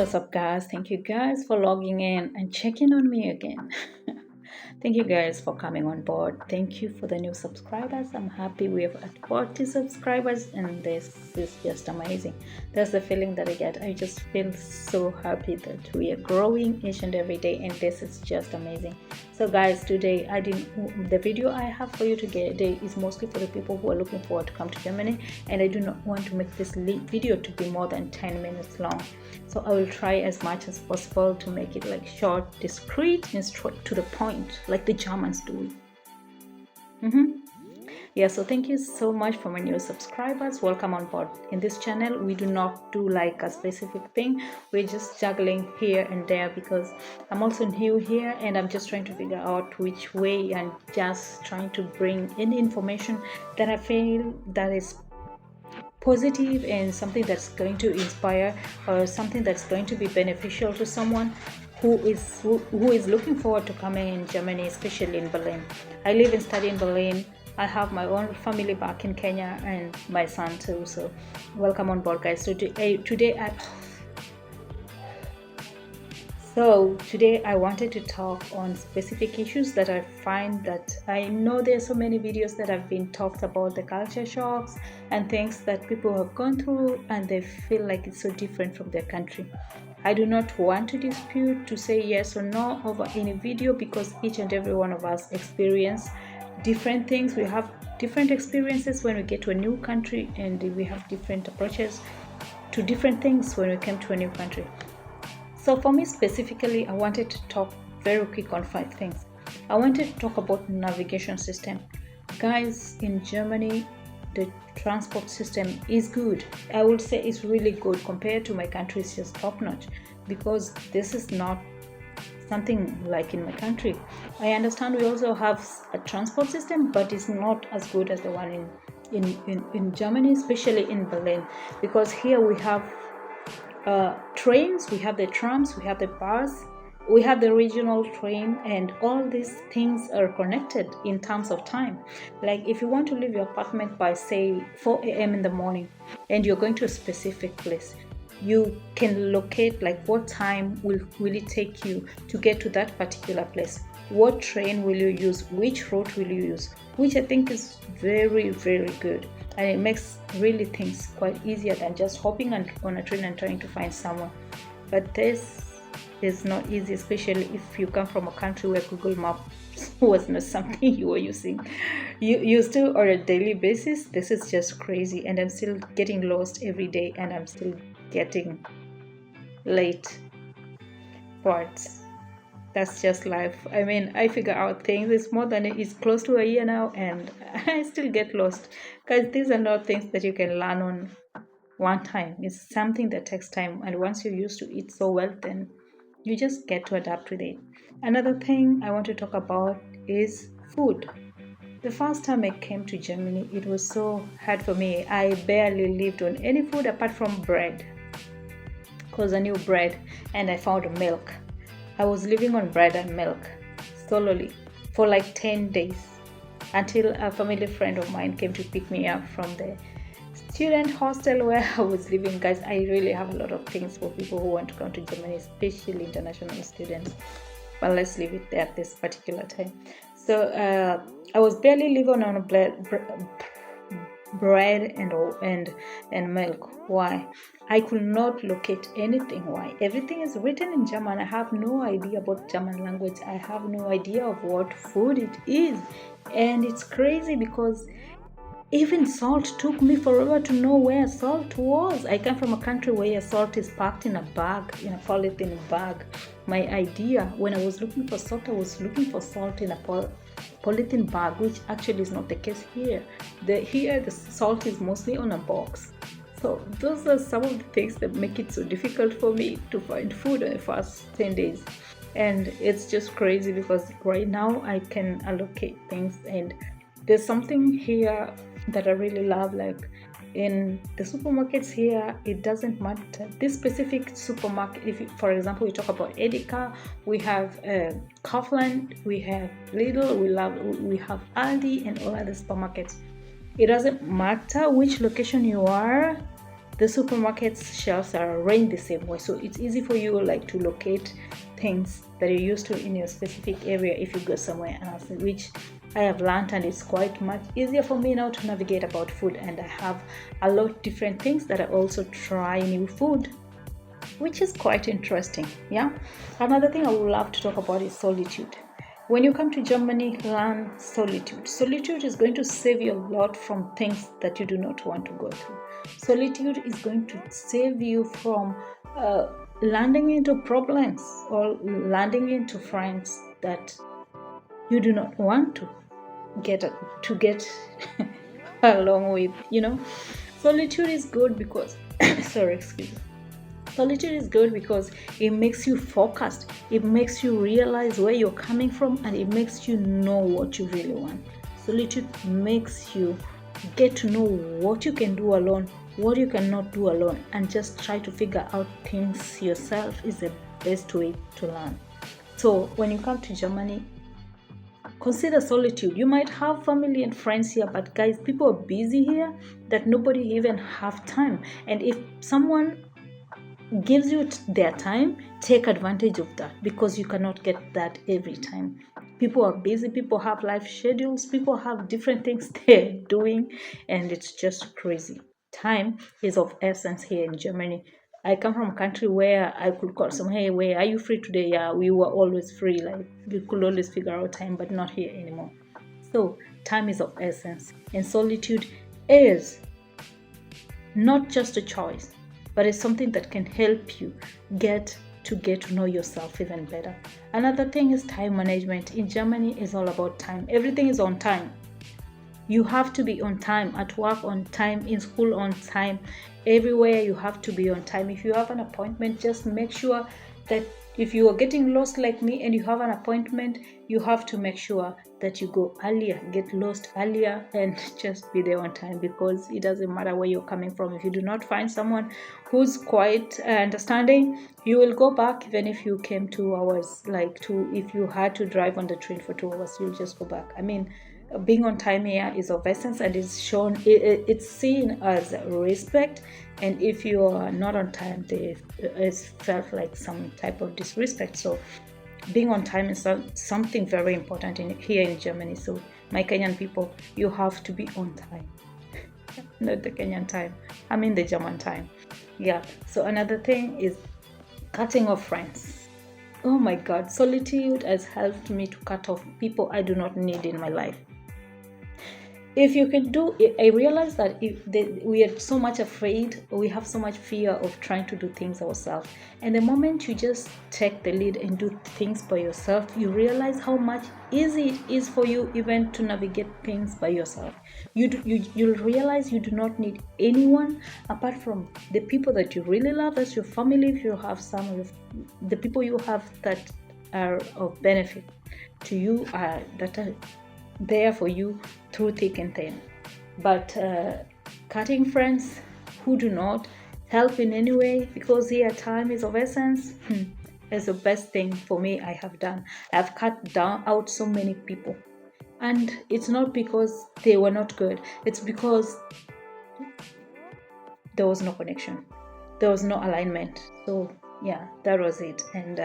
What's up, guys? Thank you guys for logging in and checking on me again. Thank you guys for coming on board. Thank you for the new subscribers. I'm happy we have at 40 subscribers, and this is just amazing. That's the feeling that I get. I just feel so happy that we are growing each and every day, and this is just amazing. So guys, today the video I have for you today is mostly for the people who are looking forward to come to Germany, and I do not want to make this video to be more than 10 minutes long. So I will try as much as possible to make it like short, discreet, and straight to the point, like the Germans do. Yeah, so thank you so much for my new subscribers. Welcome on board. In this channel, we do not do like a specific thing. We're just juggling here and there because I'm also new here and I'm just trying to figure out which way, and just trying to bring in information that I feel that is positive and something that's going to inspire, or something that's going to be beneficial to someone who is looking forward to coming in Germany, especially in Berlin. I live and study in Berlin. I have my own family back in Kenya and my son too. So welcome on board, guys. So today I wanted to talk on specific issues that I find that I know there's so many videos that have been talked about the culture shocks and things that people have gone through, and they feel like it's so different from their country. I do not want to dispute to say yes or no over any video, because each and every one of us experience different things. We have different experiences when we get to a new country, and we have different approaches to different things when we come to a new country. So for me specifically, I wanted to talk very quick on 5 things. I wanted to talk about navigation system. Guys, in Germany, the transport system is good. I would say it's really good compared to my country. It's just top notch, because this is not something like in my country. I understand we also have a transport system, but it's not as good as the one in Germany, especially in Berlin, because here we have trains, we have the trams, we have the bus, we have the regional train, and all these things are connected in terms of time. Like if you want to leave your apartment by say 4 a.m. in the morning and you're going to a specific place, you can locate like what time will it take you to get to that particular place, what train will you use, which route will you use, which I think is very, very good, and it makes really things quite easier than just hopping on a train and trying to find someone. But this is not easy, especially if you come from a country where Google Maps was not something you were using still on a daily basis. This is just crazy, and I'm still getting lost every day, and I'm still getting late. But that's just life. I mean, I figure out things. It's close to a year now, and I still get lost, because these are not things that you can learn on one time. It's something that takes time, and once you're used to it so well, then you just get to adapt with it. Another thing I want to talk about is food. The first time I came to Germany, it was so hard for me. I barely lived on any food apart from bread, because I knew bread, and I found milk. I was living on bread and milk solely for like 10 days, until a family friend of mine came to pick me up from the student hostel where I was living. Guys, I really have a lot of things for people who want to come to Germany, especially international students, but let's leave it there at this particular time. So I was barely living on bread and milk. Why? I could not locate anything. Why? Everything is written in German. I have no idea about German language. I have no idea of what food it is, and it's crazy because even salt took me forever to know where salt was. I come from a country where salt is packed in a bag, in a polythene bag. My idea when I was looking for salt, I was looking for salt in a polythene bag, which actually is not the case here. Here the salt is mostly on a box. So those are some of the things that make it so difficult for me to find food in the first 10 days. And it's just crazy because right now I can allocate things, and there's something here that I really love. Like in the supermarkets here, it doesn't matter this specific supermarket. If for example you talk about Edeka, we have Kaufland, we have Lidl, we have Aldi, and all other supermarkets. It doesn't matter which location you are, The supermarkets shelves are arranged the same way, so it's easy for you like to locate things that you're used to in your specific area if you go somewhere else, which I have learned, and it's quite much easier for me now to navigate about food. And I have a lot of different things that I also try new food, which is quite interesting. Yeah. Another thing I would love to talk about is solitude. When you come to Germany, learn solitude. Solitude is going to save you a lot from things that you do not want to go through. Solitude is going to save you from landing into problems or landing into friends that you do not want to get along with. Solitude is good because sorry, excuse me. Solitude is good because it makes you focused, it makes you realize where you're coming from, and it makes you know what you really want. Solitude makes you get to know what you can do alone, what you cannot do alone, and just try to figure out things yourself is the best way to learn. So when you come to Germany, consider solitude. You might have family and friends here, but guys, people are busy here that nobody even have time. And if someone gives you their time, take advantage of that, because you cannot get that every time. People are busy, people have life schedules, people have different things they're doing, and it's just crazy. Time is of essence here in Germany. I come from a country where I could call someone, hey, where are you free today? Yeah, we were always free, like we could always figure out time, but not here anymore. So time is of essence, and solitude is not just a choice, but it's something that can help you get to know yourself even better. Another thing is time management. In Germany, is all about time. Everything is on time. You have to be on time, at work on time, in school on time, everywhere you have to be on time. If you have an appointment, just make sure that if you are getting lost like me and you have an appointment, you have to make sure that you go earlier, get lost earlier, and just be there on time, because it doesn't matter where you're coming from. If you do not find someone who's quite understanding, you will go back. Even if you came 2 hours, if you had to drive on the train for 2 hours, you'll just go back. I mean, being on time here is of essence, and it's shown, it's seen as respect. And if you are not on time, it's felt like some type of disrespect. So being on time is something very important here in Germany. So my Kenyan people, you have to be on time. Not the Kenyan time, I mean the German time. Yeah. So another thing is cutting off friends. Oh my God, solitude has helped me to cut off people I do not need in my life. If you can do it, I realize that we are so much afraid, we have so much fear of trying to do things ourselves. And the moment you just take the lead and do things by yourself, you realize how much easy it is for you even to navigate things by yourself. You'll realize you do not need anyone apart from the people that you really love. That's your family. If you have some of the people you have that are of benefit to you, that are there for you through thick and thin. But cutting friends who do not help in any way, because here time is of essence, is the best thing for me I have done. I've cut out so many people, and it's not because they were not good, it's because there was no connection, there was no alignment. So yeah, that was it. And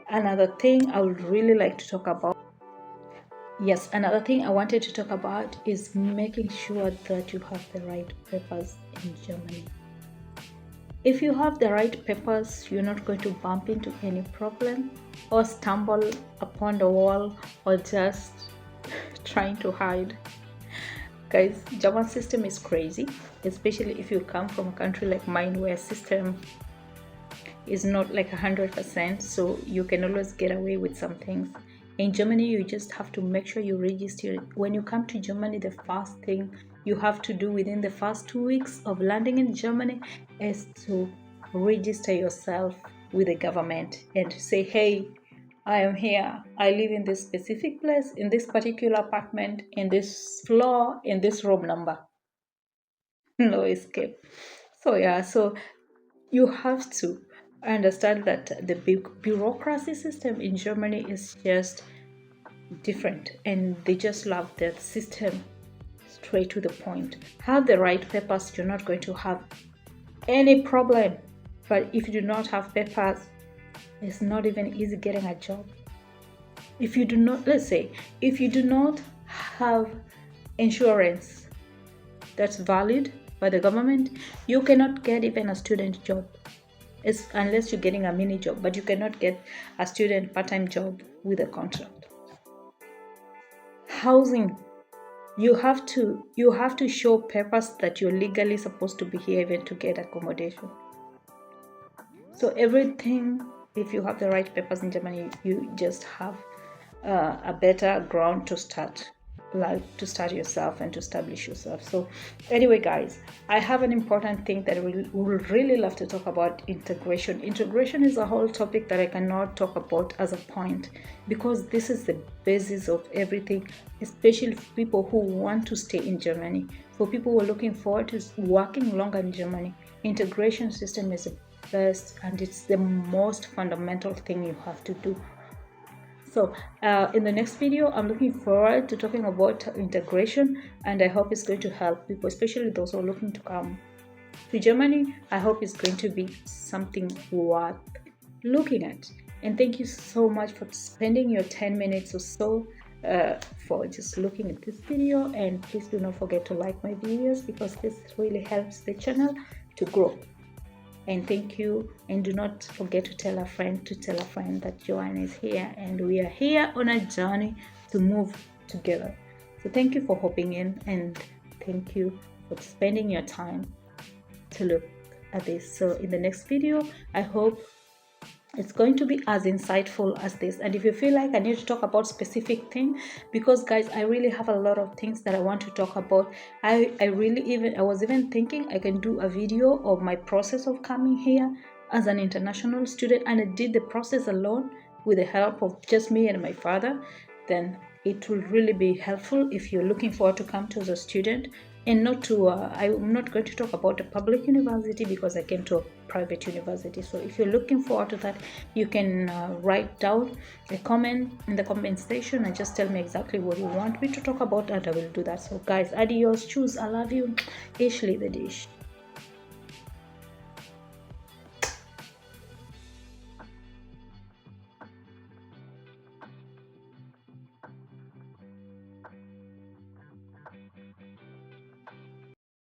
another thing I would really like to talk about, yes, another thing I wanted to talk about is making sure that you have the right papers in Germany. If you have the right papers, you're not going to bump into any problem or stumble upon the wall or just trying to hide. Guys, German system is crazy, especially if you come from a country like mine where system is not like 100%, so you can always get away with some things. In Germany, you just have to make sure you register. When you come to Germany, the first thing you have to do within the first 2 weeks of landing in Germany is to register yourself with the government and say, hey, I am here. I live in this specific place, in this particular apartment, in this floor, in this room number. No escape. So yeah, so you have to understand that the bureaucracy system in Germany is just different, and they just love that system straight to the point. Have the right papers. You're not going to have any problem. But if you do not have papers, it's not even easy getting a job. If you do not, let's say, if you do not have insurance that's valid by the government, you cannot get even a student job. It's unless you're getting a mini job, but you cannot get a student part-time job with a contract. Housing, you have to show papers that you're legally supposed to be here even to get accommodation. So everything, if you have the right papers in Germany, you just have a better ground to start, like to start yourself and to establish yourself. So anyway, guys, I have an important thing that we would really love to talk about: integration. Integration is a whole topic that I cannot talk about as a point, because this is the basis of everything, especially for people who want to stay in Germany, for people who are looking forward to working longer in Germany. Integration system is the best, and it's the most fundamental thing you have to do. So in the next video, I'm looking forward to talking about integration, and I hope it's going to help people, especially those who are looking to come to Germany. I hope it's going to be something worth looking at. And thank you so much for spending your 10 minutes or so for just looking at this video. And please do not forget to like my videos, because this really helps the channel to grow. And thank you, and do not forget to tell a friend that Joanne is here, and we are here on a journey to move together. So thank you for hopping in, and thank you for spending your time to look at this. So in the next video, I hope it's going to be as insightful as this. And if you feel like I need to talk about specific thing, because guys, I really have a lot of things that I want to talk about. I was even thinking I can do a video of my process of coming here as an international student, and I did the process alone with the help of just me and my father. Then it will really be helpful if you're looking forward to come to as a student, and not to I'm not going to talk about a public university, because I came to a private university. So if you're looking forward to that, you can write down a comment in the comment section and just tell me exactly what you want me to talk about, and I will do that. So guys, adios, choose, I love you, Ashley the dish.